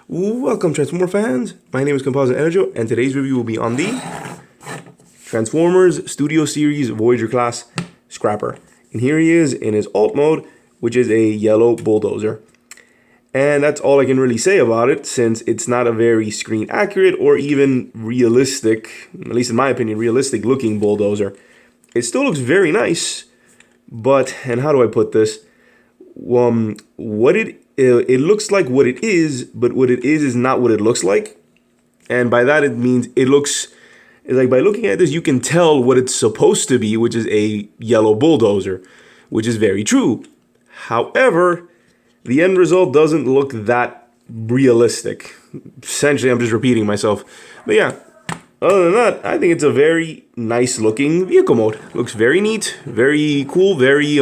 Welcome Transformer fans, my name is Composite Enerjoe and today's review will be on the Transformers Studio Series Voyager class Scrapper. And here he is in his alt mode, which is a yellow bulldozer. And that's all I can really say about it, since it's not a very screen accurate or even realistic, at least in my opinion, realistic looking bulldozer. It still looks very nice, but, and how do I put this? It looks like what it is, but what it is not what it looks like. And by that it means it looks like, by looking at this you can tell what it's supposed to be, which is a yellow bulldozer, which is very true. However, the end result doesn't look that realistic. Essentially, I'm just repeating myself. But yeah, other than that, I think it's a very nice looking vehicle mode. Looks very neat, very cool, very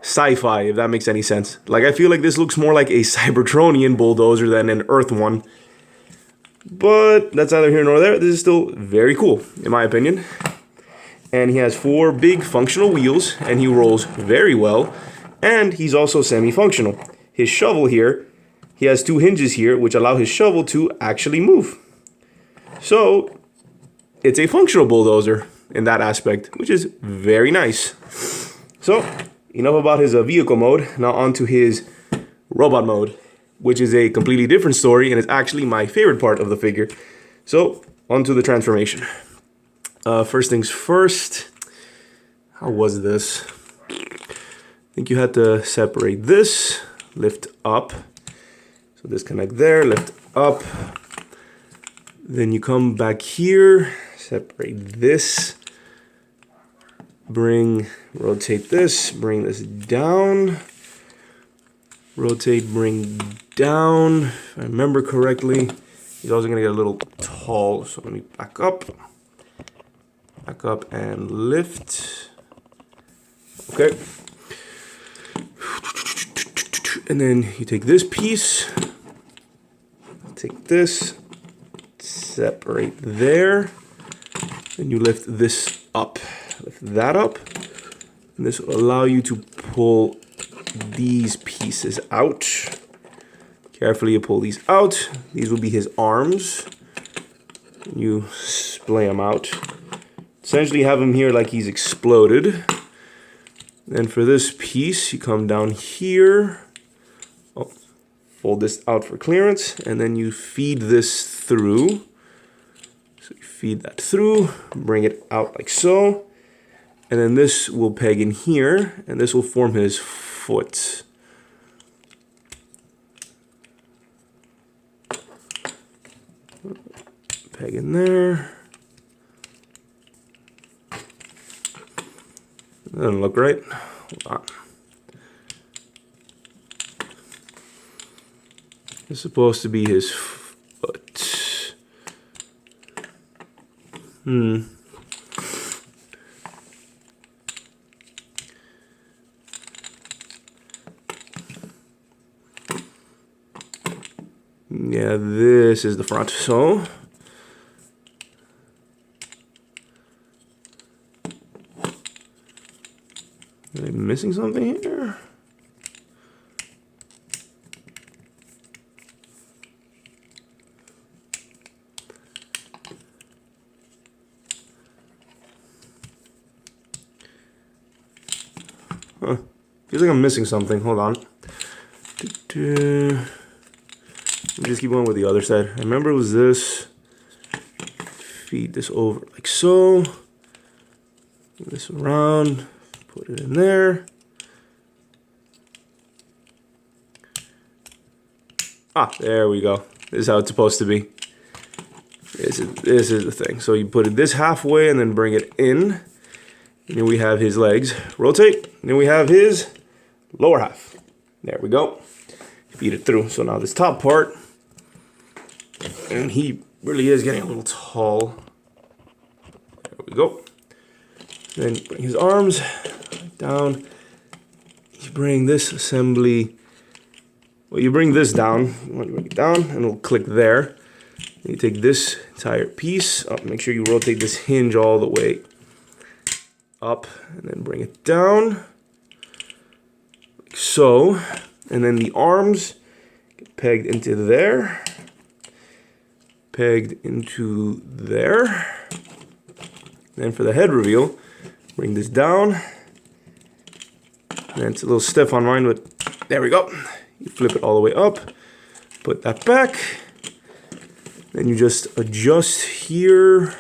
sci-fi, if that makes any sense. Like, I feel like this looks more like a Cybertronian bulldozer than an Earth one. But that's neither here nor there. This is still very cool, in my opinion. And he has 4 big functional wheels, and he rolls very well. And he's also semi-functional. His shovel here, he has 2 hinges here, which allow his shovel to actually move. So, it's a functional bulldozer in that aspect, which is very nice. So, enough about his vehicle mode, now on to his robot mode, which is a completely different story and is actually my favorite part of the figure. So, on to the transformation. First things first, how was this? I think you had to separate this, lift up, so disconnect there, lift up. Then you come back here, separate this, rotate this, bring this down, rotate, bring down. If I remember correctly, he's also gonna get a little tall, so let me back up and lift. Okay. And then you take this piece, take this, separate there, and you lift this up. Lift that up, and this will allow you to pull these pieces out. Carefully you pull these out. These will be his arms. You splay them out. Essentially have him here like he's exploded. Then for this piece, you come down here. Oh, fold this out for clearance, and then you feed this through. So you feed that through, bring it out like so. And then this will peg in here, and this will form his foot. Peg in there. That doesn't look right. Hold on. It's supposed to be his foot. Yeah, this is the front. So, am I missing something here? Huh. Feels like I'm missing something. Hold on. Let me just keep going with the other side. I remember it was this. Feed this over like so. Move this around. Put it in there. Ah, there we go. This is how it's supposed to be. This is the thing. So you put it this halfway and then bring it in. And then we have his legs. Rotate. And then we have his lower half. There we go. Feed it through. So now this top part. And he really is getting a little tall. There we go. Then bring his arms down. You bring this assembly. Well, you bring this down. You want to bring it down, and it'll click there. And you take this entire piece up. Make sure you rotate this hinge all the way up, and then bring it down, like so. And then the arms pegged into there, pegged into there. Then for the head reveal, bring this down. And it's a little stiff on mine, but there we go. You flip it all the way up, put that back. Then you just adjust here.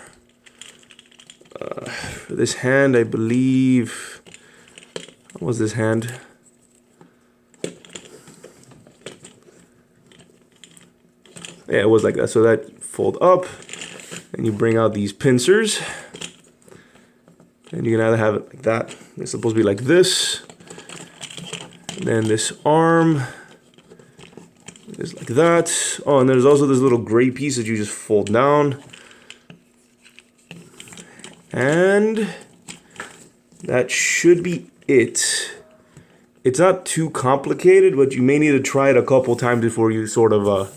For this hand, I believe, what was this hand? Yeah, it was like that. So that fold up, and you bring out these pincers. And you can either have it like that. It's supposed to be like this. And then this arm is like that. Oh, and there's also this little gray piece that you just fold down. And that should be it. It's not too complicated, but you may need to try it a couple times before you sort of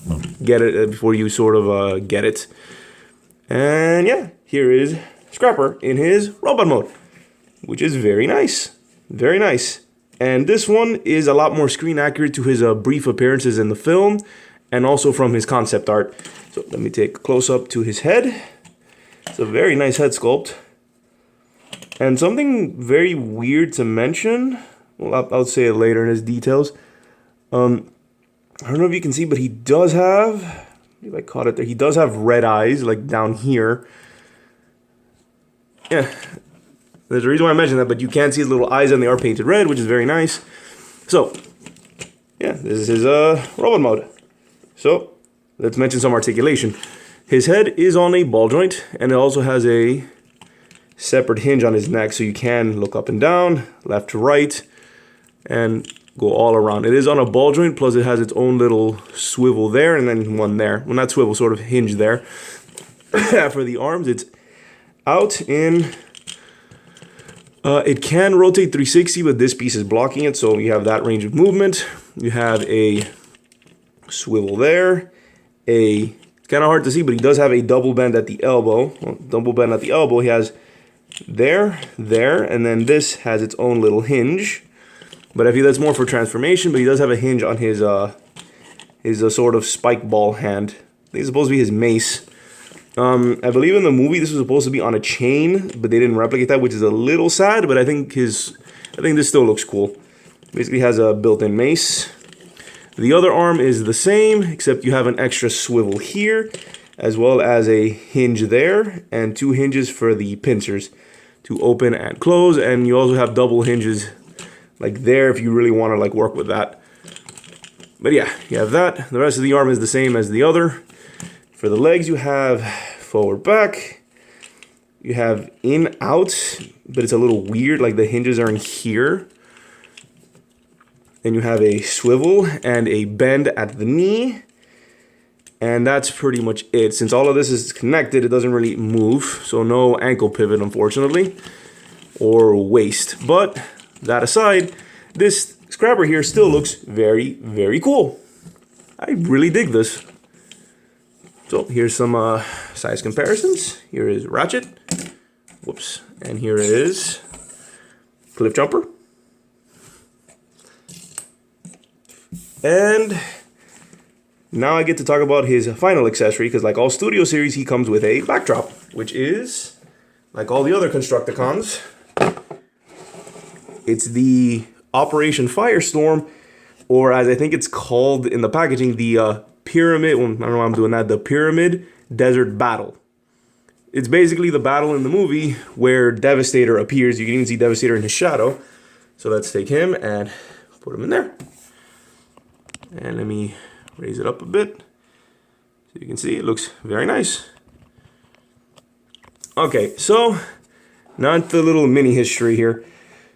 get it. And yeah, here is Scrapper in his robot mode, which is very nice. Very nice. And this one is a lot more screen accurate to his brief appearances in the film and also from his concept art. So let me take a close up to his head. It's a very nice head sculpt. And something very weird to mention, well, I'll say it later in his details. I don't know if you can see, but he does have, if I caught it there, he does have red eyes, like down here. Yeah, there's a reason why I mentioned that, but you can see his little eyes and they are painted red, which is very nice. So, yeah, this is his robot mode. So, let's mention some articulation. His head is on a ball joint, and it also has a separate hinge on his neck, so you can look up and down, left to right, and go all around. It is on a ball joint, plus it has its own little swivel there, and then one there. Well, not swivel, sort of hinge there. For the arms, it's out in... it can rotate 360, but this piece is blocking it, so you have that range of movement. You have a swivel there, it's kind of hard to see, but he does have a double bend at the elbow. Well, double bend at the elbow, he has there, and then this has its own little hinge. But I feel that's more for transformation, but he does have a hinge on his sort of spike ball hand. I think it's supposed to be his mace. I believe in the movie this was supposed to be on a chain, but they didn't replicate that, which is a little sad, but I think this still looks cool. Basically has a built-in mace. The other arm is the same, except you have an extra swivel here, as well as a hinge there, and two hinges for the pincers to open and close, and you also have double hinges like there if you really want to like work with that. But yeah, you have that. The rest of the arm is the same as the other. For the legs, you have forward, back. You have in, out, but it's a little weird, like the hinges are in here. Then you have a swivel and a bend at the knee. And that's pretty much it. Since all of this is connected, it doesn't really move. So no ankle pivot, unfortunately, or waist. But that aside, this Scrapper here still looks very, very cool. I really dig this. So here's some size comparisons. Here is Ratchet. Whoops. And here is Cliff Jumper. And now I get to talk about his final accessory, because like all Studio Series, he comes with a backdrop, which is, like all the other Constructicons, it's the Operation Firestorm, or as I think it's called in the packaging, the Pyramid, well, I don't know why I'm doing that, the Pyramid Desert Battle. It's basically the battle in the movie where Devastator appears. You can even see Devastator in his shadow. So let's take him and put him in there. And let me raise it up a bit so you can see it looks very nice. Okay, so now into the little mini history here.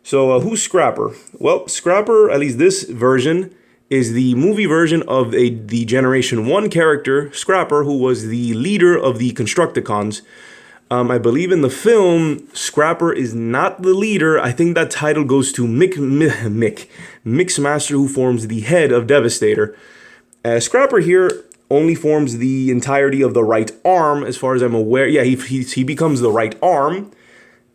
So who's Scrapper? Well, Scrapper, at least this version, is the movie version of the Generation 1 character, Scrapper, who was the leader of the Constructicons. I believe in the film, Scrapper is not the leader. I think that title goes to Mixmaster, who forms the head of Devastator. Scrapper here only forms the entirety of the right arm, as far as I'm aware. Yeah, he becomes the right arm.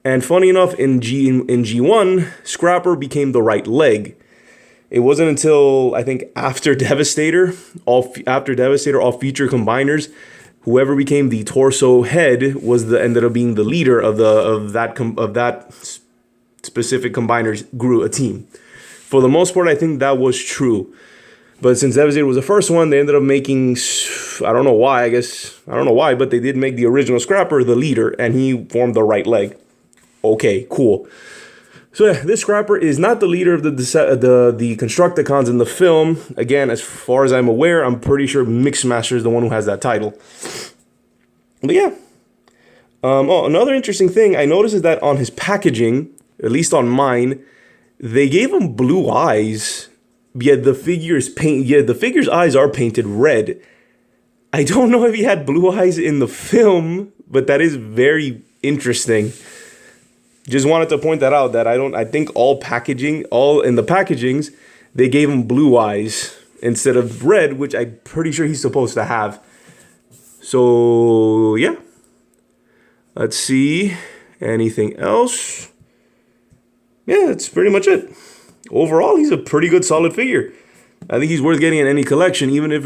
And funny enough, in G1, Scrapper became the right leg. It wasn't until I think after Devastator, all feature combiners, whoever became the torso head ended up being the leader of that specific combiners team. For the most part, I think that was true. But since Devastator was the first one, they ended up making, I don't know why, but they did make the original Scrapper the leader, and he formed the right leg. Okay, cool. So yeah, this Scrapper is not the leader of the Constructicons in the film. Again, as far as I'm aware, I'm pretty sure Mixmaster is the one who has that title. But yeah. Another interesting thing I noticed is that on his packaging, at least on mine, they gave him blue eyes. Yet the figure's eyes are painted red. I don't know if he had blue eyes in the film, but that is very interesting. Just wanted to point that out, that I think all in the packagings, they gave him blue eyes instead of red, which I'm pretty sure he's supposed to have. So yeah. Let's see. Anything else? Yeah, that's pretty much it. Overall, he's a pretty good, solid figure. I think he's worth getting in any collection, even if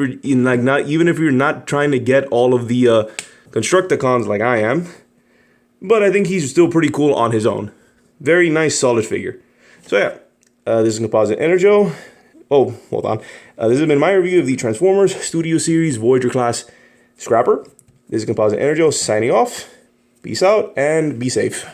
you're not trying to get all of the Constructicons like I am. But I think he's still pretty cool on his own. Very nice, solid figure. So yeah, this is Composite Enerjoe. Oh, hold on. This has been my review of the Transformers Studio Series Voyager class Scrapper. This is Composite Enerjoe signing off. Peace out and be safe.